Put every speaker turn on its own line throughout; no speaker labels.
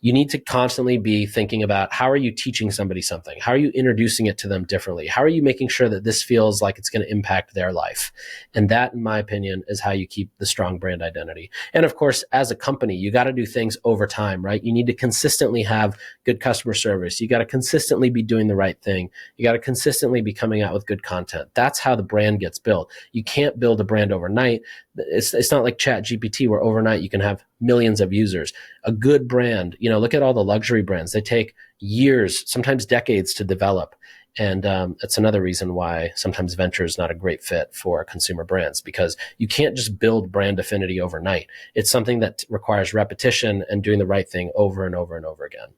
you need to constantly be thinking about how are you teaching somebody something? How are you introducing it to them differently? How are you making sure that this feels like it's going to impact their life? And that, in my opinion, is how you keep the strong brand identity. And of course, as a company, you got to do things over time, right? You need to consistently have good customer service. You got to consistently be doing the right thing. You got to consistently be coming out with good content. That's how the brand gets built. You can't build a brand overnight. It's not like ChatGPT where overnight you can have millions of users. A good brand, look at all the luxury brands. They take years, sometimes decades to develop. And that's another reason why sometimes venture is not a great fit for consumer brands, because you can't just build brand affinity overnight. It's something that requires repetition and doing the right thing over and over and over again.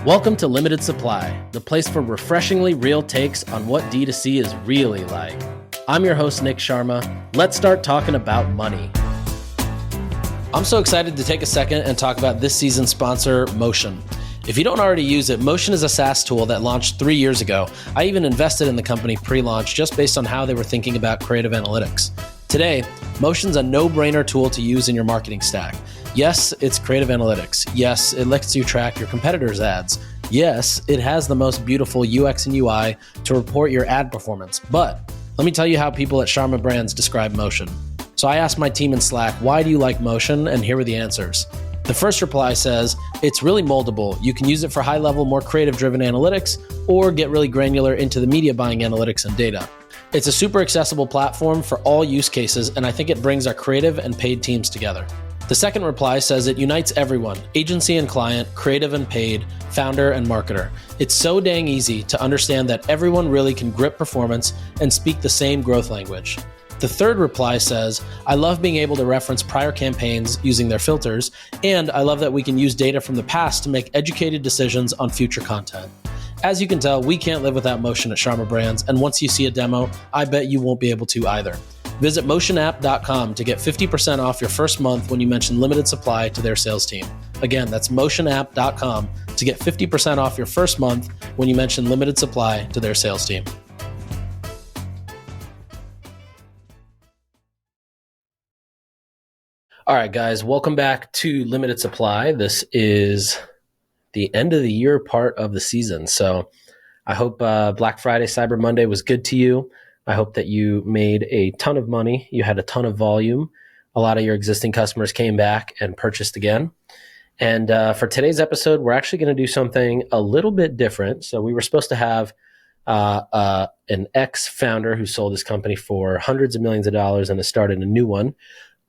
Welcome to Limited Supply, the place for refreshingly real takes on what D2C is really like. I'm your host, Nick Sharma. Let's start talking about money. I'm so excited to take a second and talk about this season's sponsor, Motion. If you don't already use it, Motion is a SaaS tool that launched 3 years ago. I even invested in the company pre-launch just based on how they were thinking about creative analytics. Today, Motion's a no-brainer tool to use in your marketing stack. Yes, it's creative analytics. Yes, it lets you track your competitors' ads. Yes, it has the most beautiful UX and UI to report your ad performance. But let me tell you how people at Sharma Brands describe Motion. So I asked my team in Slack, why do you like Motion? And here were the answers. The first reply says, it's really moldable. You can use it for high-level, more creative-driven analytics, or get really granular into the media buying analytics and data. It's a super accessible platform for all use cases, and I think it brings our creative and paid teams together. The second reply says it unites everyone, agency and client, creative and paid, founder and marketer. It's so dang easy to understand that everyone really can grip performance and speak the same growth language. The third reply says, I love being able to reference prior campaigns using their filters, and I love that we can use data from the past to make educated decisions on future content. As you can tell, we can't live without Motion at Sharma Brands, and once you see a demo, I bet you won't be able to either. Visit motionapp.com to get 50% off your first month when you mention Limited Supply to their sales team. Again, that's motionapp.com to get 50% off your first month when you mention Limited Supply to their sales team. All right, guys, welcome back to Limited Supply. This is the end of the year part of the season. So I hope Black Friday, Cyber Monday was good to you. I hope that you made a ton of money. You had a ton of volume. A lot of your existing customers came back and purchased again. And for today's episode, we're actually going to do something a little bit different. So we were supposed to have an ex-founder who sold his company for hundreds of millions of dollars and has started a new one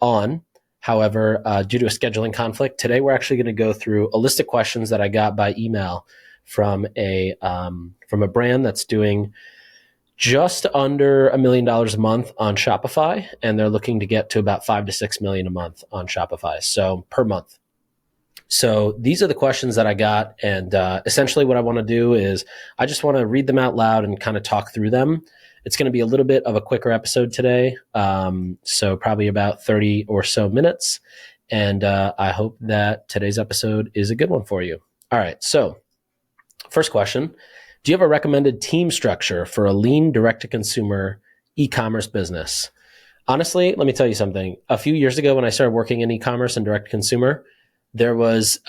on. However, due to a scheduling conflict, today we're actually going to go through a list of questions that I got by email from a brand that's doing just under $1 million a month on Shopify, and they're looking to get to about 5 to 6 million a month on Shopify, so per month. So these are the questions that I got, and essentially what I want to do is I just want to read them out loud and kind of talk through them. It's going to be a little bit of a quicker episode today, so probably about 30 or so minutes, and I hope that today's episode is a good one for you. All right, so first question. Do you have a recommended team structure for a lean direct-to-consumer e-commerce business? Honestly, let me tell you something. A few years ago when I started working in e-commerce and direct-to-consumer, there was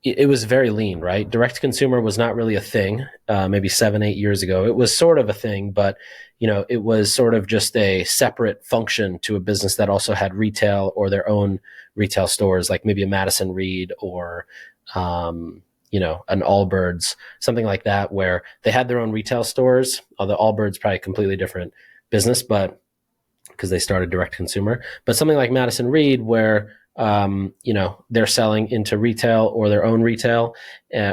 it was very lean, right? Direct-to-consumer was not really a thing maybe 7-8 years ago. It was sort of a thing, but it was sort of just a separate function to a business that also had retail or their own retail stores, like maybe a Madison Reed or an Allbirds, something like that, where they had their own retail stores, although Allbirds probably a completely different business, but because they started direct consumer, but something like Madison Reed where, they're selling into retail or their own retail,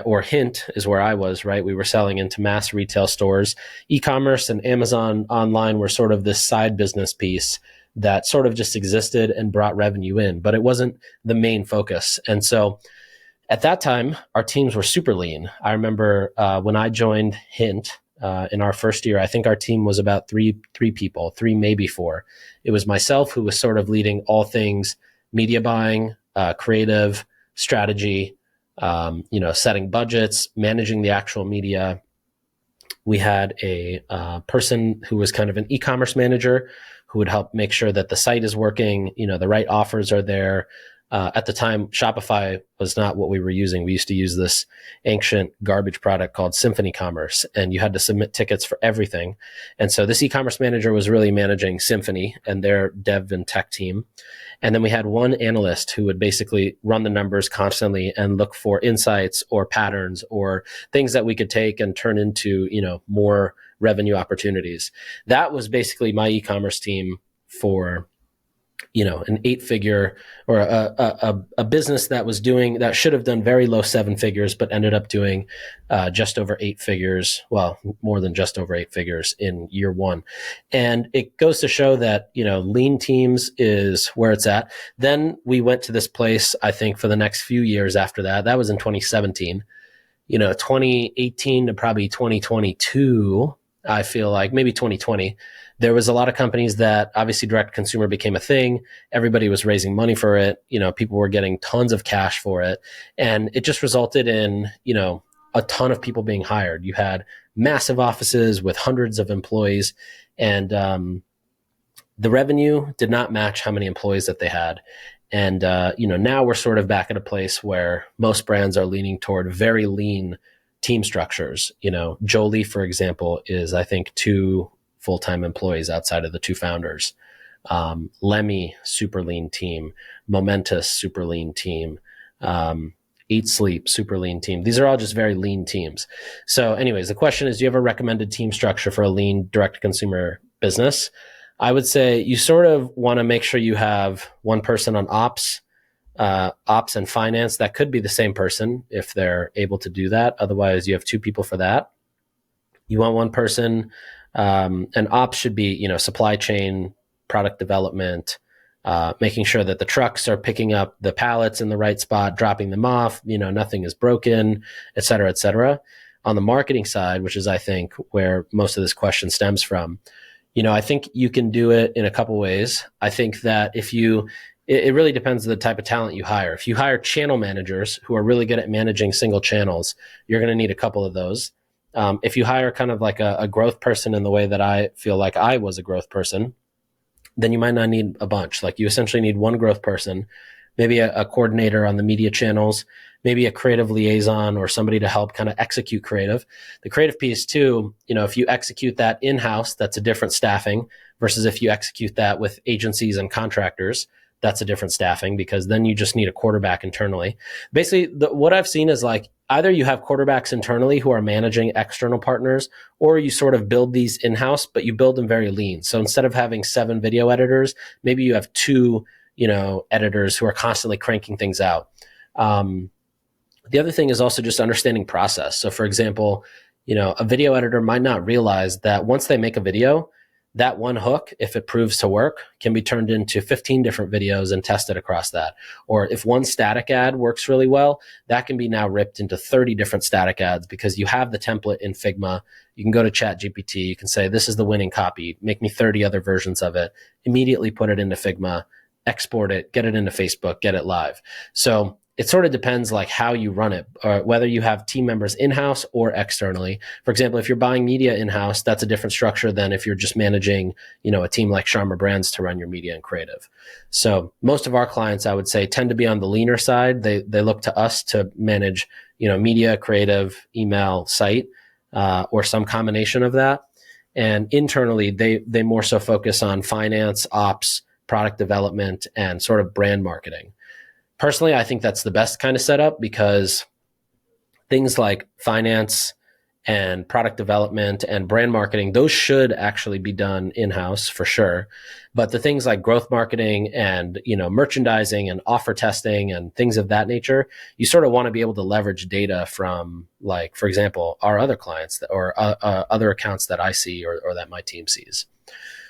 or Hint is where I was, right? We were selling into mass retail stores. E-commerce and Amazon online were sort of this side business piece that sort of just existed and brought revenue in, but it wasn't the main focus. And so at that time, our teams were super lean. I remember when I joined Hint in our first year, I think our team was about three people, three, maybe four. It was myself who was sort of leading all things media buying, creative, strategy, setting budgets, managing the actual media. We had a person who was kind of an e-commerce manager who would help make sure that the site is working, the right offers are there, At the time, Shopify was not what we were using. We used to use this ancient garbage product called Symphony Commerce, and you had to submit tickets for everything. And so this e-commerce manager was really managing Symphony and their dev and tech team. And then we had one analyst who would basically run the numbers constantly and look for insights or patterns or things that we could take and turn into, more revenue opportunities. That was basically my e-commerce team for, an 8-figure or a business that should have done very low 7 figures, but ended up doing just over 8 figures. Well, more than just over 8 figures in year one. And it goes to show that, lean teams is where it's at. Then we went to this place, I think, for the next few years after that. That was in 2017. 2018 to probably 2022, I feel like maybe 2020, there was a lot of companies that obviously direct consumer became a thing. Everybody was raising money for it. People were getting tons of cash for it. And it just resulted in, a ton of people being hired. You had massive offices with hundreds of employees, and the revenue did not match how many employees that they had. And, now we're sort of back at a place where most brands are leaning toward very lean team structures. Jolie, for example, is, I think, 2 full-time employees outside of the 2 founders. Lemmy, super lean team. Momentous, super lean team. Eat Sleep, super lean team. These are all just very lean teams. So anyways, the question is, do you have a recommended team structure for a lean direct-to-consumer business? I would say you sort of want to make sure you have one person on ops and finance. That could be the same person if they're able to do that. Otherwise, you have 2 people for that. You want one person, and ops should be, supply chain, product development, making sure that the trucks are picking up the pallets in the right spot, dropping them off, nothing is broken, et cetera, et cetera. On the marketing side, which is, I think, where most of this question stems from, I think you can do it in a couple ways. I think that it really depends on the type of talent you hire. If you hire channel managers who are really good at managing single channels, you're going to need a couple of those. If you hire kind of like a growth person in the way that I feel like I was a growth person, then you might not need a bunch. Like, you essentially need one growth person, maybe a coordinator on the media channels, maybe a creative liaison or somebody to help kind of execute creative. The creative piece too, if you execute that in-house, that's a different staffing versus if you execute that with agencies and contractors, that's a different staffing, because then you just need a quarterback internally. Basically, what I've seen is like either you have quarterbacks internally who are managing external partners, or you sort of build these in-house, but you build them very lean. So instead of having 7 video editors, maybe you have 2, editors who are constantly cranking things out. The other thing is also just understanding process. So for example, a video editor might not realize that once they make a video, that one hook, if it proves to work, can be turned into 15 different videos and tested across that. Or if one static ad works really well, that can be now ripped into 30 different static ads because you have the template in Figma. You can go to ChatGPT. You can say, this is the winning copy. Make me 30 other versions of it. Immediately put it into Figma, export it, get it into Facebook, get it live. So it sort of depends like how you run it, or whether you have team members in-house or externally. For example, if you're buying media in-house, that's a different structure than if you're just managing, a team like Sharma Brands to run your media and creative. So most of our clients, I would say, tend to be on the leaner side. They look to us to manage, media, creative, email, site, or some combination of that. And internally, they more so focus on finance, ops, product development, and sort of brand marketing. Personally, I think that's the best kind of setup, because things like finance and product development and brand marketing, those should actually be done in-house for sure. But the things like growth marketing and, merchandising and offer testing and things of that nature, you sort of want to be able to leverage data from, like, for example, our other clients or other accounts that I see or that my team sees.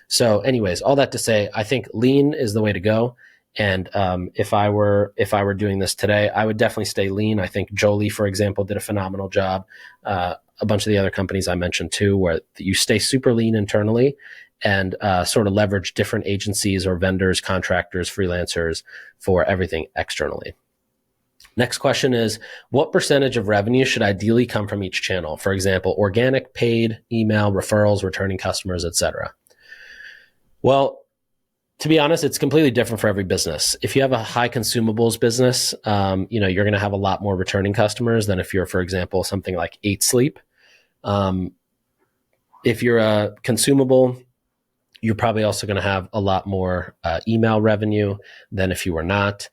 So anyways, all that to say, I think lean is the way to go. And if I were doing this today, I would definitely stay lean. I think Jolie, for example, did a phenomenal job. A bunch of the other companies I mentioned too, where you stay super lean internally and sort of leverage different agencies or vendors, contractors, freelancers for everything externally. Next question is, what percentage of revenue should ideally come from each channel? For example, organic, paid, email, referrals, returning customers, etc. Well, To be honest, it's completely different for every business. If you have a high consumables business, you're going to have a lot more returning customers than if you're, for example, something like Eat Sleep. If you're a consumable, you're probably also going to have a lot more email revenue than if you were not.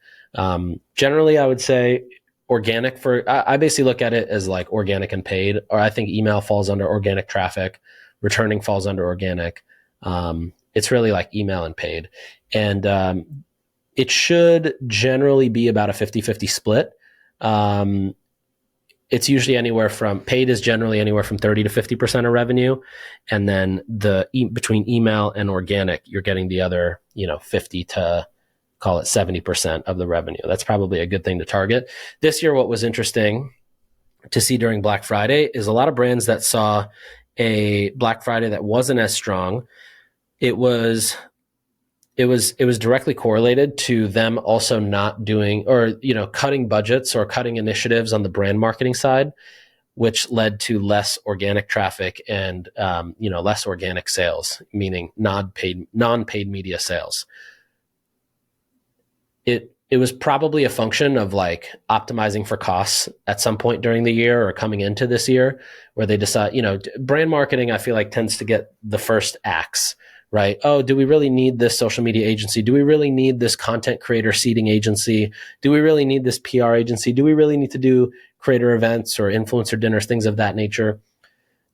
Generally, I would say organic I basically look at it as like organic and paid, or I think email falls under organic traffic, returning falls under organic. It's really like email and paid. And it should generally be about a 50-50 split. It's usually anywhere from paid is generally anywhere from 30 to 50% of revenue. And then between email and organic, you're getting the other, 50 to call it 70% of the revenue. That's probably a good thing to target. This year, what was interesting to see during Black Friday is a lot of brands that saw a Black Friday that wasn't as strong. It was directly correlated to them also not doing or cutting budgets or cutting initiatives on the brand marketing side, which led to less organic traffic and less organic sales, meaning non-paid media sales. It was probably a function of like optimizing for costs at some point during the year or coming into this year, where they decide, brand marketing, I feel like tends to get the first axe, right? Oh, do we really need this social media agency? Do we really need this content creator seeding agency? Do we really need this PR agency? Do we really need to do creator events or influencer dinners, things of that nature?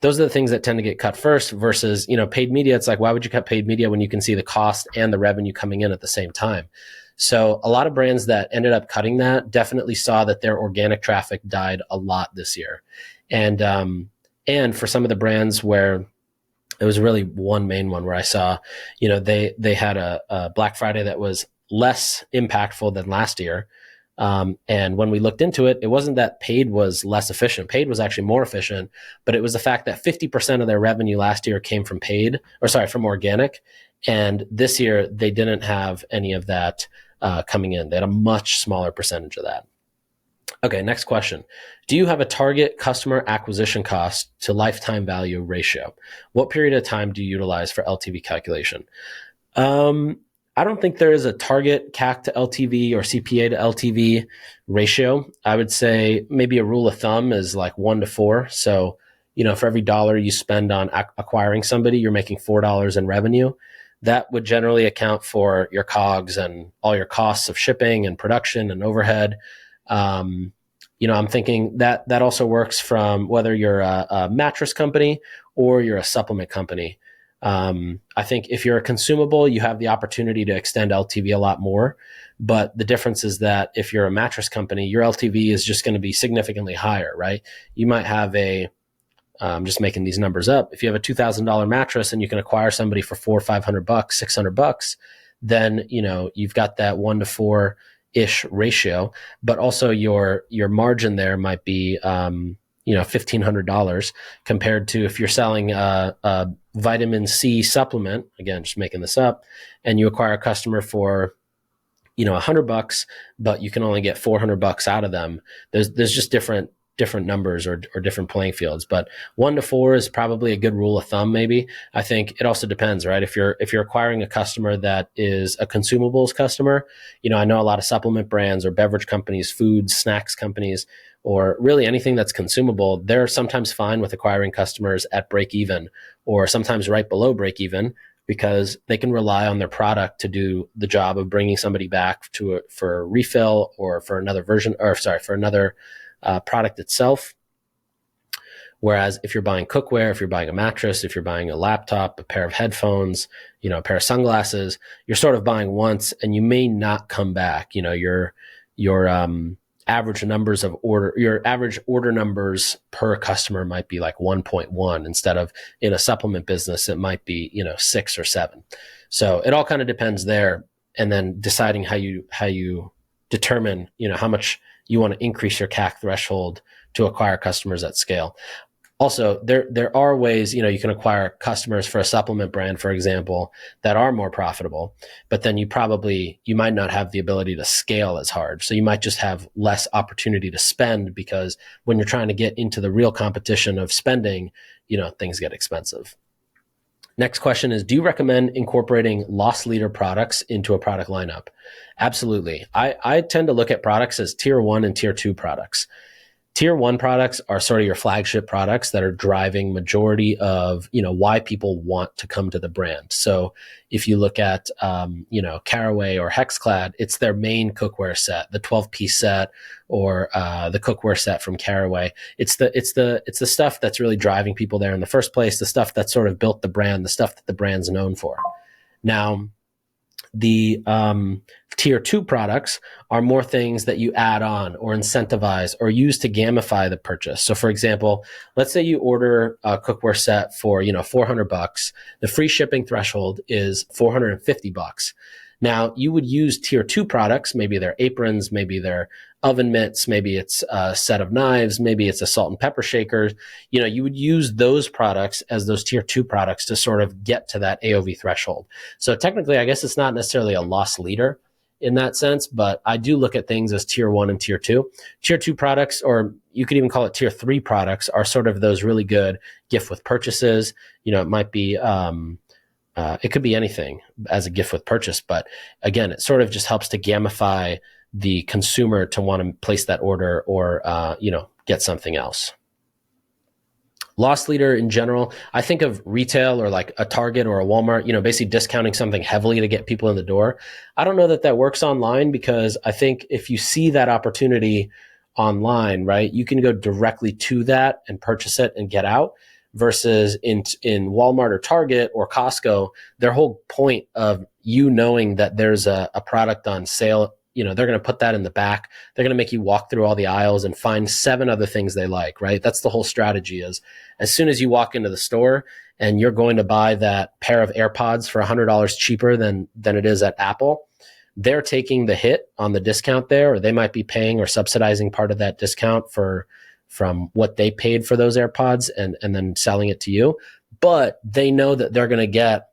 Those are the things that tend to get cut first versus, paid media. It's like, why would you cut paid media when you can see the cost and the revenue coming in at the same time? So a lot of brands that ended up cutting that definitely saw that their organic traffic died a lot this year. And for some of the brands where it was really one main one where I saw, they had a Black Friday that was less impactful than last year. And when we looked into it, it wasn't that paid was less efficient. Paid was actually more efficient, but it was the fact that 50% of their revenue last year came from from organic. And this year they didn't have any of that coming in. They had a much smaller percentage of that. Okay, next question. Do you have a target customer acquisition cost to lifetime value ratio? What period of time do you utilize for LTV calculation? I don't think there is a target CAC to LTV or CPA to LTV ratio. I would say maybe a rule of thumb is like 1 to 4. So, for every dollar you spend on acquiring somebody, you're making $4 in revenue. That would generally account for your COGS and all your costs of shipping and production and overhead. I'm thinking that also works from whether you're a mattress company or you're a supplement company. I think if you're a consumable, you have the opportunity to extend LTV a lot more. But the difference is that if you're a mattress company, your LTV is just going to be significantly higher, right? You might have I'm just making these numbers up. If you have a $2,000 mattress and you can acquire somebody for $400 or $500, $600, then, you've got that 1 to 4 ish ratio, but also your margin there might be, $1,500 compared to if you're selling a vitamin C supplement, again, just making this up, and you acquire a customer for, $100, but you can only get $400 out of them. There's just different numbers or different playing fields, but 1 to 4 is probably a good rule of thumb. Maybe. I think it also depends, right? If you're acquiring a customer that is a consumables customer, I know a lot of supplement brands or beverage companies, foods, snacks companies, or really anything that's consumable, they're sometimes fine with acquiring customers at break even or sometimes right below break even, because they can rely on their product to do the job of bringing somebody back for a refill or for another for another product itself. Whereas if you're buying cookware, if you're buying a mattress, if you're buying a laptop, a pair of headphones, a pair of sunglasses, you're sort of buying once and you may not come back. Your average order numbers per customer might be like 1.1 instead of, in a supplement business, it might be, 6 or 7. So it all kind of depends there. And then deciding how you determine, how much you want to increase your CAC threshold to acquire customers at scale. Also, there are ways, you can acquire customers for a supplement brand, for example, that are more profitable, but then you might not have the ability to scale as hard. So you might just have less opportunity to spend, because when you're trying to get into the real competition of spending, things get expensive. Next question is, do you recommend incorporating loss leader products into a product lineup? Absolutely. I tend to look at products as tier 1 and tier 2 products. Tier 1 products are sort of your flagship products that are driving majority of, why people want to come to the brand. So if you look at, Caraway or Hexclad, it's their main cookware set, the 12-piece set or the cookware set from Caraway. It's the stuff that's really driving people there in the first place, the stuff that sort of built the brand, the stuff that the brand's known for. Now, the tier 2 products are more things that you add on or incentivize or use to gamify the purchase. So for example, let's say you order a cookware set for, $400. The free shipping threshold is $450. Now you would use tier 2 products, maybe they're aprons, maybe they're oven mitts, maybe it's a set of knives, maybe it's a salt and pepper shaker. You would use those products as those tier 2 products to sort of get to that AOV threshold. So technically, I guess it's not necessarily a loss leader in that sense, but I do look at things as tier 1 and tier 2. Tier 2 products, or you could even call it tier 3 products, are sort of those really good gift with purchases. It might be, it could be anything as a gift with purchase, but again, it sort of just helps to gamify the consumer to want to place that order or, get something else. Loss leader in general, I think of retail or like a Target or a Walmart, basically discounting something heavily to get people in the door. I don't know that works online, because I think if you see that opportunity online, right, you can go directly to that and purchase it and get out. Versus in Walmart or Target or Costco, their whole point of knowing that there's a product on sale, they're going to put that in the back. They're going to make you walk through all the aisles and find 7 other things they like, right? That's the whole strategy. Is as soon as you walk into the store and you're going to buy that pair of AirPods for $100 cheaper than it is at Apple, they're taking the hit on the discount there, or they might be paying or subsidizing part of that discount from what they paid for those AirPods and then selling it to you. But they know that they're going to get,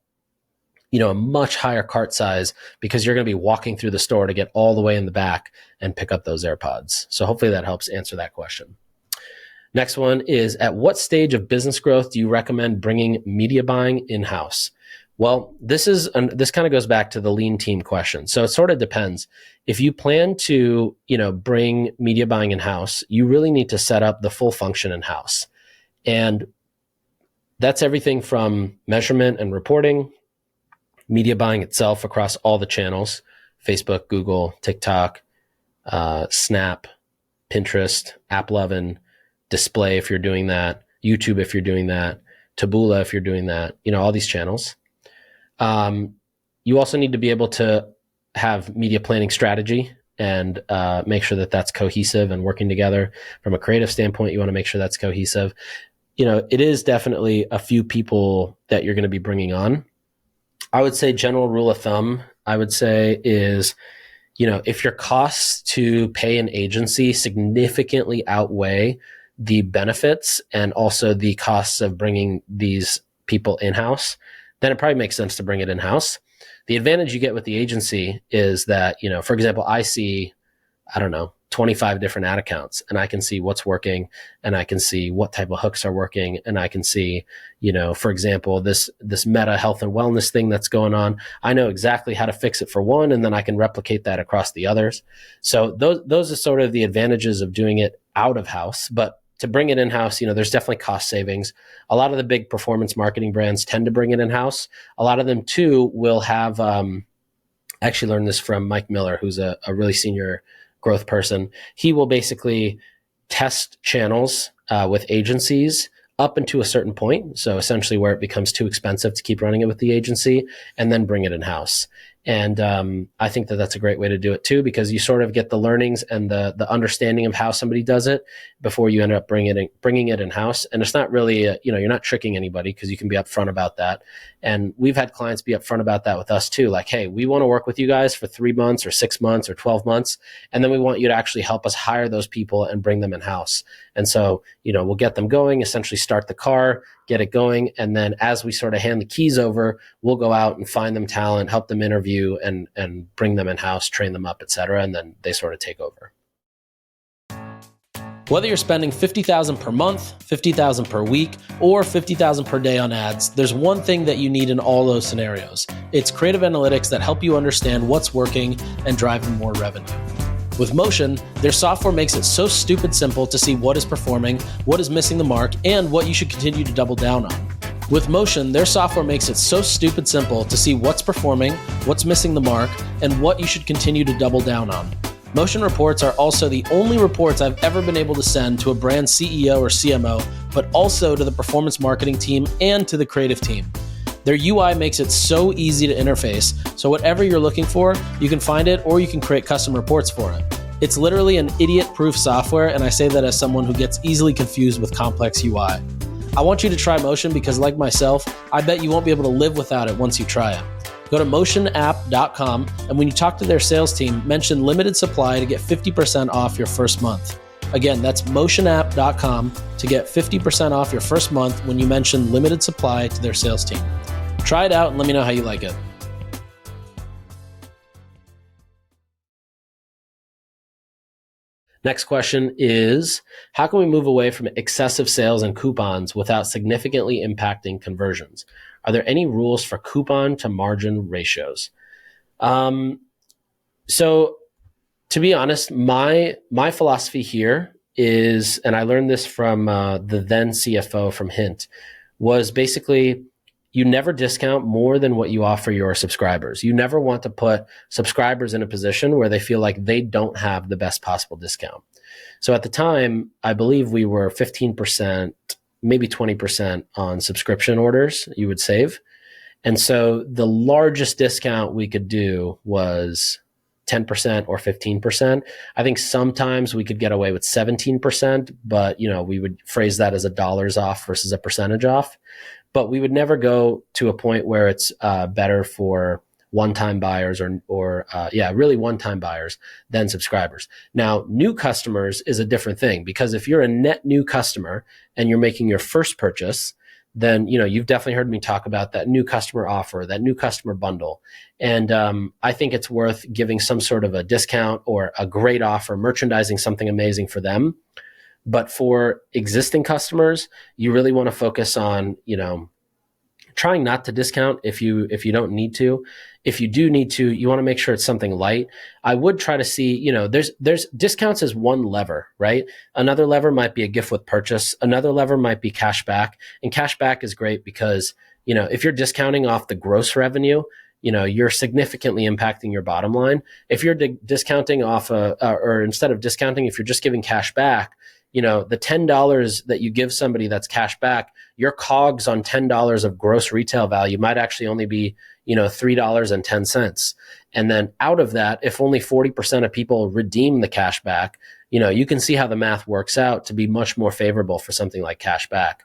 a much higher cart size, because you're going to be walking through the store to get all the way in the back and pick up those AirPods. So hopefully that helps answer that question. Next one is, at what stage of business growth do you recommend bringing media buying in-house? Well, this kind of goes back to the lean team question. So it sort of depends. If you plan to, bring media buying in-house, you really need to set up the full function in-house. And that's everything from measurement and reporting, media buying itself across all the channels, Facebook, Google, TikTok, Snap, Pinterest, AppLovin, Display if you're doing that, YouTube if you're doing that, Taboola if you're doing that, all these channels. You also need to be able to have media planning strategy and make sure that that's cohesive and working together. From a creative standpoint, you want to make sure that's cohesive. It is definitely a few people that you're going to be bringing on. I would say general rule of thumb, is, if your costs to pay an agency significantly outweigh the benefits and also the costs of bringing these people in-house, then it probably makes sense to bring it in-house. The advantage you get with the agency is that, for example, I see, 25 different ad accounts, and I can see what's working, and I can see what type of hooks are working, and I can see, for example, this meta health and wellness thing that's going on. I know exactly how to fix it for one, and then I can replicate that across the others. So those are sort of the advantages of doing it out of house. But to bring it in-house, there's definitely cost savings. A lot of the big performance marketing brands tend to bring it in-house. A lot of them too will have, I actually learned this from Mike Miller, who's a really senior growth person. He will basically test channels with agencies up into a certain point. So essentially where it becomes too expensive to keep running it with the agency, and then bring it in-house. And I think that that's a great way to do it too, because you sort of get the learnings and the understanding of how somebody does it before you end up bringing it in-house. And it's not really, you're not tricking anybody, because you can be upfront about that. And we've had clients be upfront about that with us too. Like, hey, we want to work with you guys for 3 months or 6 months or 12 months. And then we want you to actually help us hire those people and bring them in-house. And so, we'll get them going, essentially start the car, get it going. And then as we sort of hand the keys over, we'll go out and find them talent, help them interview, and bring them in-house, train them up, et cetera. And then they sort of take over. Whether you're spending $50,000 per month, $50,000 per week, or $50,000 per day on ads, there's one thing that you need in all those scenarios. It's creative analytics that help you understand what's working and driving more revenue. With Motion, their software makes it so stupid simple to see what is performing, what is missing the mark, and what you should continue to double down on. With Motion, their software makes it so stupid simple to see what's performing, what's missing the mark, and what you should continue to double down on. Motion reports are also the only reports I've ever been able to send to a brand CEO or CMO, but also to the performance marketing team and to the creative team. Their UI makes it so easy to interface, so whatever you're looking for, you can find it or you can create custom reports for it. It's literally an idiot-proof software, and I say that as someone who gets easily confused with complex UI. I want you to try Motion because, like myself, I bet you won't be able to live without it once you try it. Go to motionapp.com, and when you talk to their sales team, mention limited supply to get 50% off your first month. Again, that's motionapp.com to get 50% off your first month when you mention limited supply to their sales team. Try it out and let me know how you like it. Next question is, how can we move away from excessive sales and coupons without significantly impacting conversions? Are there any rules for coupon to margin ratios? So to be honest, my philosophy here is, and I learned this from the then CFO from Hint, was basically you never discount more than what you offer your subscribers. You never want to put subscribers in a position where they feel like they don't have the best possible discount. So at the time, I believe we were 15%, maybe 20% on subscription orders you would save. And so the largest discount we could do was 10% or 15%. I think sometimes we could get away with 17%, but we would phrase that as a dollars off versus a percentage off. But we would never go to a point where it's better for one-time buyers or really one-time buyers than subscribers. Now, new customers is a different thing, because if you're a net new customer and you're making your first purchase, then you've definitely heard me talk about that new customer offer, that new customer bundle. And I think it's worth giving some sort of a discount or a great offer, merchandising something amazing for them. But for existing customers, you really want to focus on, trying not to discount if you don't need to. If you do need to, you want to make sure it's something light. I would try to see, there's discounts as one lever, right? Another lever might be a gift with purchase. Another lever might be cash back. And cash back is great because, if you're discounting off the gross revenue, you're significantly impacting your bottom line. If you're discounting off or instead of discounting, if you're just giving cash back, the $10 that you give somebody that's cash back, your COGS on $10 of gross retail value might actually only be, $3.10. And then out of that, if only 40% of people redeem the cash back, you can see how the math works out to be much more favorable for something like cash back.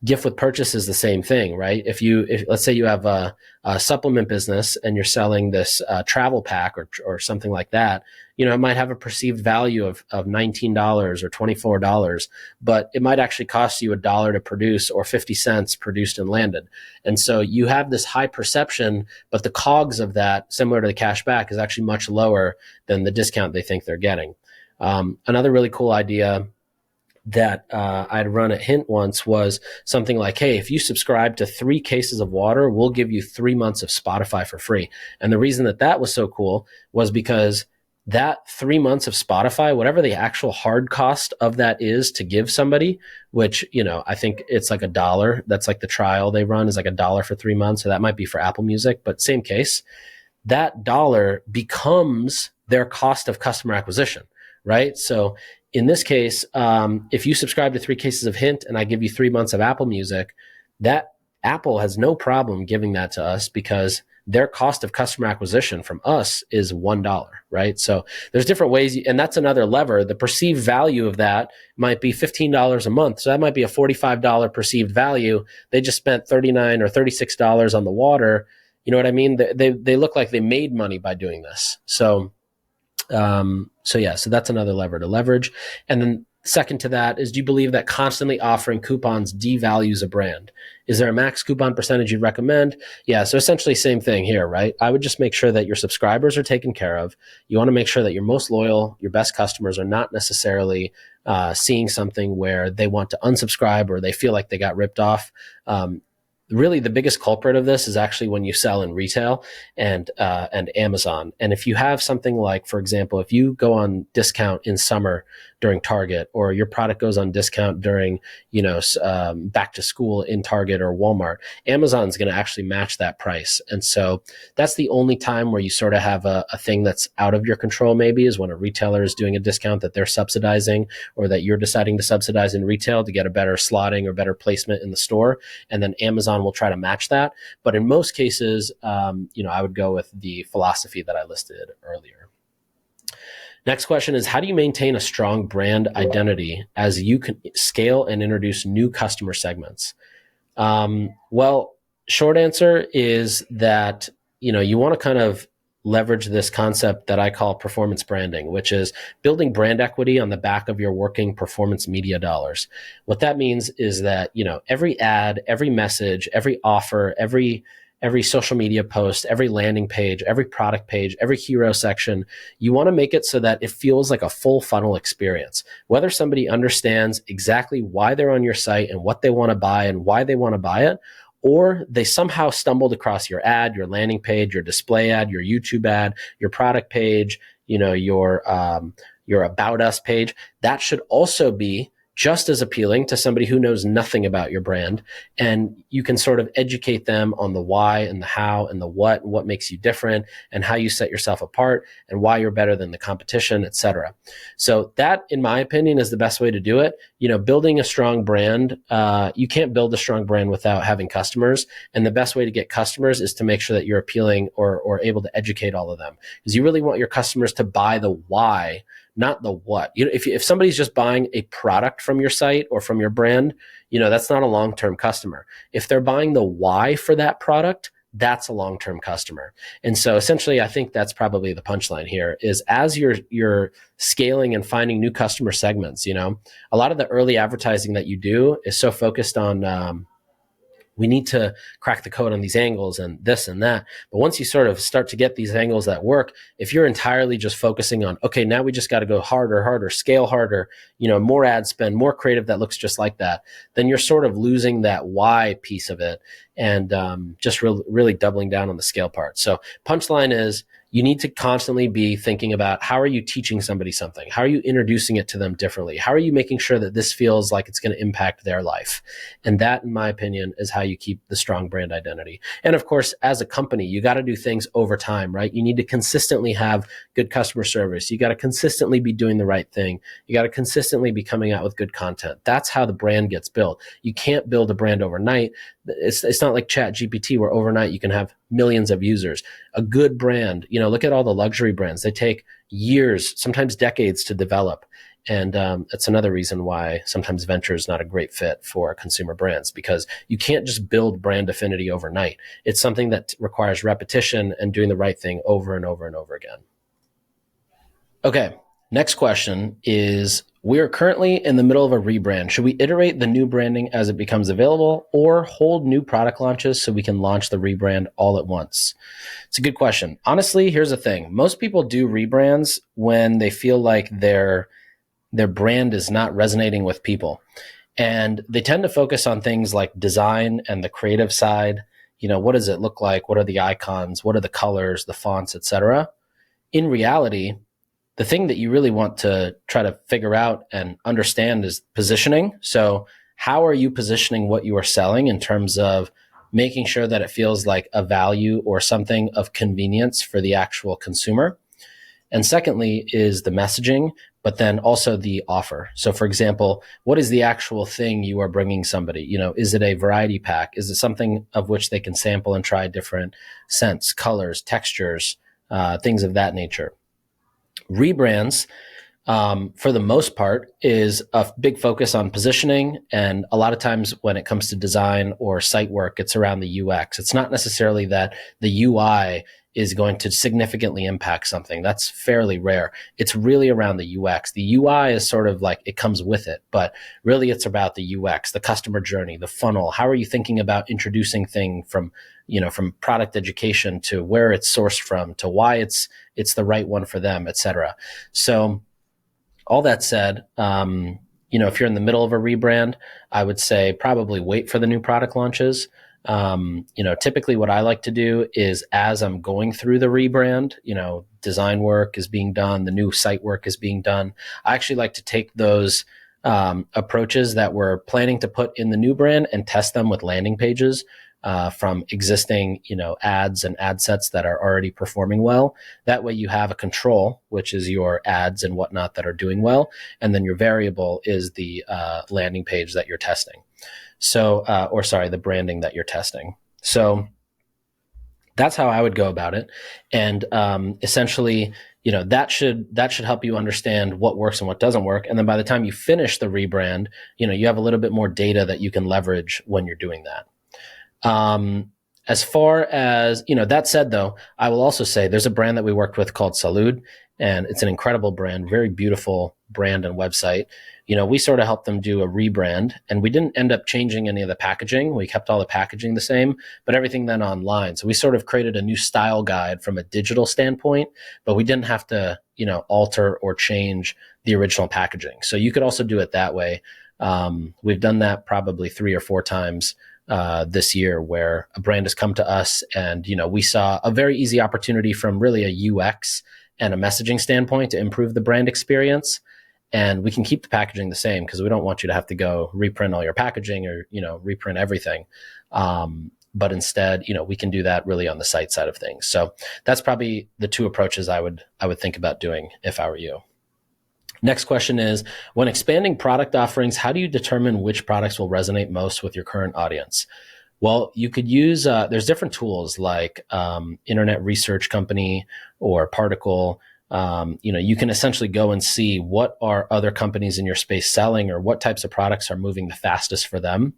Gift with purchase is the same thing, right? If let's say you have a supplement business and you're selling this travel pack or something like that, it might have a perceived value of $19 or $24, but it might actually cost you $1 to produce or 50 cents produced and landed. And so you have this high perception, but the COGS of that, similar to the cash back, is actually much lower than the discount they think they're getting. Another really cool idea that I'd run at Hint once was something like, hey, if you subscribe to 3 cases of water, we'll give you 3 months of Spotify for free. And the reason that was so cool was because that 3 months of Spotify, whatever the actual hard cost of that is to give somebody, which, I think it's like $1. That's like the trial they run is like $1 for 3 months. So that might be for Apple Music, but same case, that $1 becomes their cost of customer acquisition, right? So in this case, if you subscribe to 3 cases of Hint and I give you 3 months of Apple Music, that Apple has no problem giving that to us because their cost of customer acquisition from us is $1, right? So there's different ways, and that's another lever. The perceived value of that might be $15 a month. So that might be a $45 perceived value. They just spent $39 or $36 on the water. You know what I mean? They look like they made money by doing this. So that's another lever to leverage. And then Second to that is, do you believe that constantly offering coupons devalues a brand? Is there a max coupon percentage you'd recommend? Yeah, so essentially same thing here, right? I would just make sure that your subscribers are taken care of. You want to make sure that your most loyal, your best customers are not necessarily seeing something where they want to unsubscribe or they feel like they got ripped off. Really, the biggest culprit of this is actually when you sell in retail and Amazon. And if you have something like, for example, if you go on discount in summer during Target, or your product goes on discount during, back to school in Target or Walmart, Amazon's going to actually match that price. And so that's the only time where you sort of have a thing that's out of your control, maybe, is when a retailer is doing a discount that they're subsidizing, or that you're deciding to subsidize in retail to get a better slotting or better placement in the store. And then Amazon will try to match that. But in most cases, I would go with the philosophy that I listed earlier. Next question is, how do you maintain a strong brand identity as you can scale and introduce new customer segments? Well, short answer is that, you want to kind of leverage this concept that I call performance branding, which is building brand equity on the back of your working performance media dollars. What that means is that, every ad, every message, every offer, every social media post, every landing page, every product page, every hero section, you want to make it so that it feels like a full funnel experience. Whether somebody understands exactly why they're on your site and what they want to buy and why they want to buy it, or they somehow stumbled across your ad, your landing page, your display ad, your YouTube ad, your product page, your About Us page, that should also be just as appealing to somebody who knows nothing about your brand. And you can sort of educate them on the why and the how and the what makes you different, and how you set yourself apart, and why you're better than the competition, et cetera. So that, in my opinion, is the best way to do it. Building a strong brand, you can't build a strong brand without having customers. And the best way to get customers is to make sure that you're appealing or able to educate all of them. Because you really want your customers to buy the why, not the what. If somebody's just buying a product from your site or from your brand, that's not a long-term customer. If they're buying the why for that product, that's a long-term customer. And so essentially, I think that's probably the punchline here, is as you're scaling and finding new customer segments, a lot of the early advertising that you do is so focused on, we need to crack the code on these angles and this and that. But once you sort of start to get these angles that work, if you're entirely just focusing on, okay, now we just got to go harder, scale harder, more ad spend, more creative that looks just like that, then you're sort of losing that why piece of it, and just really doubling down on the scale part. So punchline is, you need to constantly be thinking about, how are you teaching somebody something? How are you introducing it to them differently? How are you making sure that this feels like it's going to impact their life? And that, in my opinion, is how you keep the strong brand identity. And of course, as a company, you got to do things over time, right? You need to consistently have good customer service. You got to consistently be doing the right thing. You got to consistently be coming out with good content. That's how the brand gets built. You can't build a brand overnight. It's not like ChatGPT, where overnight you can have millions of users. A good brand, look at all the luxury brands. They take years, sometimes decades to develop. And that's another reason why sometimes venture is not a great fit for consumer brands, because you can't just build brand affinity overnight. It's something that requires repetition and doing the right thing over and over and over again. Okay, next question is, we are currently in the middle of a rebrand. Should we iterate the new branding as it becomes available, or hold new product launches so we can launch the rebrand all at once? It's a good question. Honestly, here's the thing. Most people do rebrands when they feel like their brand is not resonating with people. And they tend to focus on things like design and the creative side. What does it look like? What are the icons? What are the colors, the fonts, etc.? In reality, the thing that you really want to try to figure out and understand is positioning. So how are you positioning what you are selling in terms of making sure that it feels like a value or something of convenience for the actual consumer? And secondly is the messaging, but then also the offer. So for example, what is the actual thing you are bringing somebody? Is it a variety pack? Is it something of which they can sample and try different scents, colors, textures, things of that nature? Rebrands, for the most part, is a big focus on positioning. And a lot of times when it comes to design or site work, it's around the UX. It's not necessarily that the UI is going to significantly impact something. That's fairly rare. It's really around the UX. The UI is sort of like it comes with it, but really it's about the UX, the customer journey, the funnel. How are you thinking about introducing thing from product education to where it's sourced from to why it's the right one for them, et cetera. So all that said, if you're in the middle of a rebrand, I would say probably wait for the new product launches. Typically what I like to do is as I'm going through the rebrand, design work is being done, the new site work is being done. I actually like to take those approaches that we're planning to put in the new brand and test them with landing pages from existing, ads and ad sets that are already performing well. That way you have a control, which is your ads and whatnot that are doing well. And then your variable is the landing page that you're testing. So, the branding that you're testing. So that's how I would go about it. And essentially, that should help you understand what works and what doesn't work. And then by the time you finish the rebrand, you have a little bit more data that you can leverage when you're doing that. As far as, that said, though, I will also say there's a brand that we worked with called Salud, and it's an incredible brand, very beautiful brand and website. We sort of helped them do a rebrand, and we didn't end up changing any of the packaging. We kept all the packaging the same, but everything then online. So we sort of created a new style guide from a digital standpoint, but we didn't have to, alter or change the original packaging. So you could also do it that way. We've done that probably 3 or 4 times this year, where a brand has come to us and, we saw a very easy opportunity from really a UX and a messaging standpoint to improve the brand experience. And we can keep the packaging the same because we don't want you to have to go reprint all your packaging or, reprint everything. But instead, we can do that really on the site side of things. So that's probably the 2 approaches I would think about doing if I were you. Next question is, when expanding product offerings, how do you determine which products will resonate most with your current audience? Well, you could use, there's different tools like Internet Research Company or Particle. You can essentially go and see what are other companies in your space selling or what types of products are moving the fastest for them.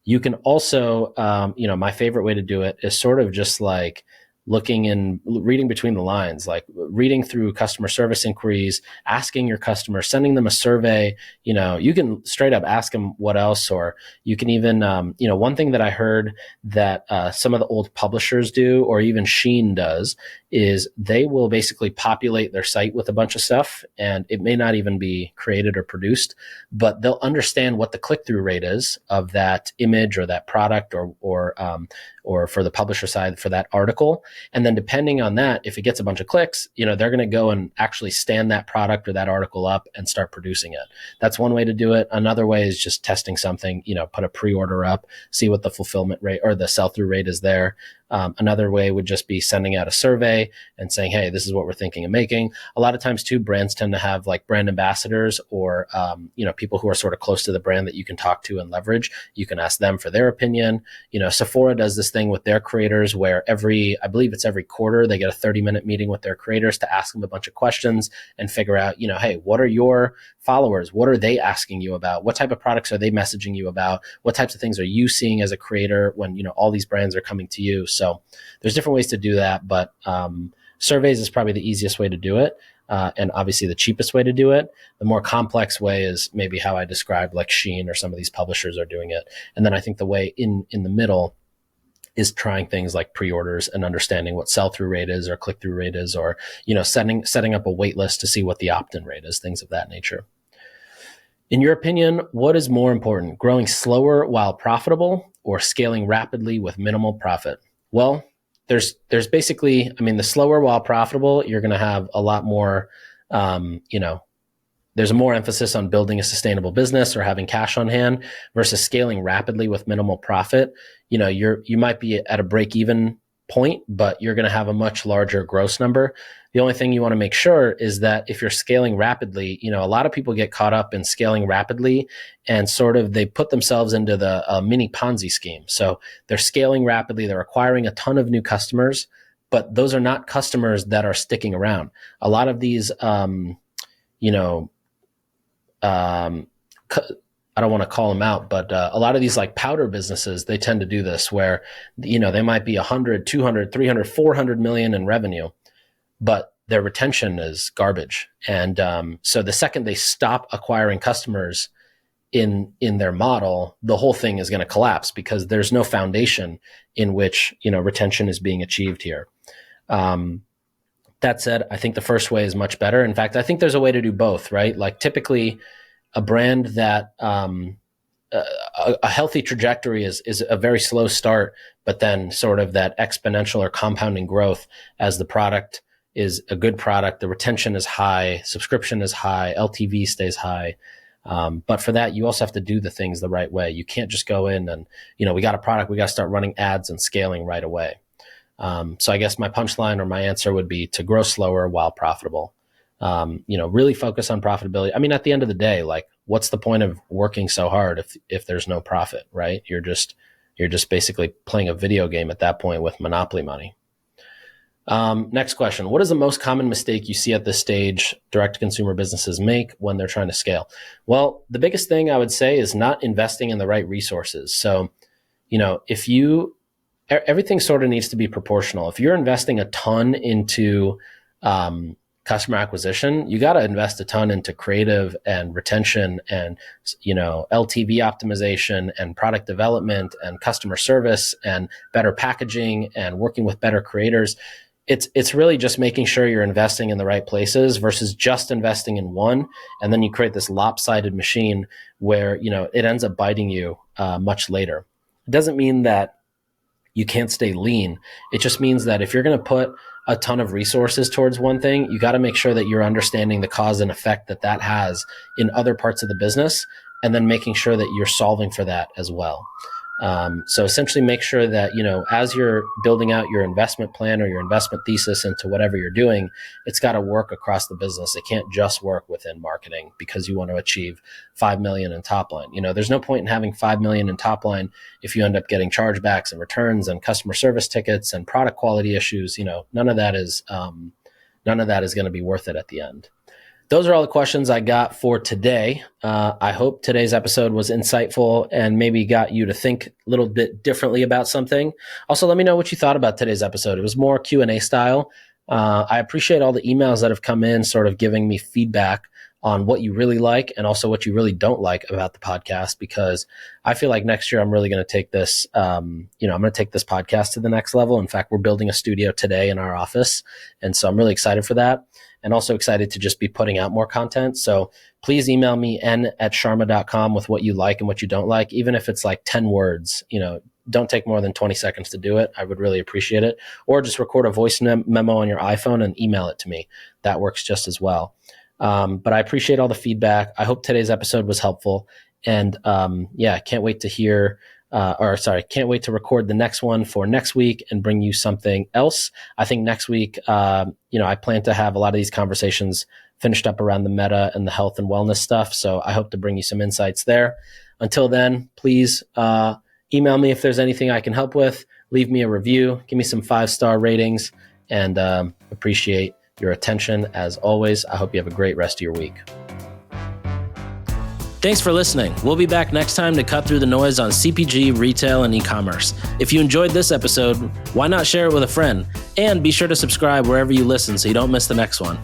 You can also, my favorite way to do it is sort of just like looking and reading between the lines, like reading through customer service inquiries, asking your customer, sending them a survey. You can straight up ask them what else, or you can even, one thing that I heard that some of the old publishers do, or even Shein does, is they will basically populate their site with a bunch of stuff, and it may not even be created or produced, but they'll understand what the click-through rate is of that image or that product or for the publisher side for that article. And then depending on that, if it gets a bunch of clicks, they're going to go and actually stand that product or that article up and start producing it. That's one way to do it. Another way is just testing something, put a pre-order up, see what the fulfillment rate or the sell-through rate is there. Another way would just be sending out a survey and saying, hey, this is what we're thinking of making. A lot of times too, brands tend to have like brand ambassadors or, people who are sort of close to the brand that you can talk to and leverage. You can ask them for their opinion. Sephora does this thing with their creators where I believe it's every quarter, they get a 30-minute meeting with their creators to ask them a bunch of questions and figure out, hey, what are your followers? What are they asking you about? What type of products are they messaging you about? What types of things are you seeing as a creator when, all these brands are coming to you? So there's different ways to do that, but surveys is probably the easiest way to do it. And obviously the cheapest way to do it. The more complex way is maybe how I described, like Shein or some of these publishers are doing it. And then I think the way in the middle is trying things like pre-orders and understanding what sell-through rate is or click-through rate is, or, setting up a wait list to see what the opt-in rate is, things of that nature. In your opinion, what is more important, growing slower while profitable or scaling rapidly with minimal profit? Well, there's basically, the slower while profitable, you're going to have a lot more, there's more emphasis on building a sustainable business or having cash on hand versus scaling rapidly with minimal profit. You might be at a break-even point, but you're going to have a much larger gross number. The only thing you want to make sure is that if you're scaling rapidly, a lot of people get caught up in scaling rapidly and sort of they put themselves into the mini Ponzi scheme. So they're scaling rapidly, they're acquiring a ton of new customers, but those are not customers that are sticking around. A lot of these, I don't want to call them out, but a lot of these like powder businesses, they tend to do this where, they might be 100, 200, 300, 400 million in revenue, but their retention is garbage. And so the second they stop acquiring customers in their model, the whole thing is going to collapse because there's no foundation in which, retention is being achieved here. That said, I think the first way is much better. In fact, I think there's a way to do both, right? Like typically a brand that a healthy trajectory is a very slow start, but then sort of that exponential or compounding growth as the product is a good product, the retention is high, subscription is high, LTV stays high. But for that, you also have to do the things the right way. You can't just go in and, we got a product, we got to start running ads and scaling right away. So I guess my punchline or my answer would be to grow slower while profitable. Really focus on profitability. I mean, at the end of the day, like what's the point of working so hard if there's no profit, right? You're just basically playing a video game at that point with monopoly money. Next question. What is the most common mistake you see at this stage direct-to-consumer businesses make when they're trying to scale? Well, the biggest thing I would say is not investing in the right resources. So, everything sort of needs to be proportional. If you're investing a ton into customer acquisition, you got to invest a ton into creative and retention and, LTV optimization and product development and customer service and better packaging and working with better creators. It's really just making sure you're investing in the right places versus just investing in one. And then you create this lopsided machine where, it ends up biting you much later. It doesn't mean that you can't stay lean. It just means that if you're going to put a ton of resources towards one thing, you got to make sure that you're understanding the cause and effect that has in other parts of the business, and then making sure that you're solving for that as well. So essentially make sure that, as you're building out your investment plan or your investment thesis into whatever you're doing, it's got to work across the business. It can't just work within marketing because you want to achieve 5 million in top line. There's no point in having 5 million in top line if you end up getting chargebacks and returns and customer service tickets and product quality issues. None of that is going to be worth it at the end. Those are all the questions I got for today. I hope today's episode was insightful and maybe got you to think a little bit differently about something. Also, let me know what you thought about today's episode. It was more Q&A style. I appreciate all the emails that have come in sort of giving me feedback on what you really like and also what you really don't like about the podcast, because I feel like next year I'm really going to take this, I'm going to take this podcast to the next level. In fact, we're building a studio today in our office. And so I'm really excited for that. And also excited to just be putting out more content. So please email me n@sharma.com with what you like and what you don't like, even if it's like 10 words. Don't take more than 20 seconds to do it. I would really appreciate it. Or just record a voice memo on your iPhone and email it to me. That works just as well. But I appreciate all the feedback. I hope today's episode was helpful. And can't wait to can't wait to record the next one for next week and bring you something else. I think next week, I plan to have a lot of these conversations finished up around the meta and the health and wellness stuff. So I hope to bring you some insights there. Until then, please email me if there's anything I can help with. Leave me a review. Give me some 5-star ratings, and appreciate your attention as always. I hope you have a great rest of your week. Thanks for listening. We'll be back next time to cut through the noise on CPG, retail, and e-commerce. If you enjoyed this episode, why not share it with a friend? And be sure to subscribe wherever you listen so you don't miss the next one.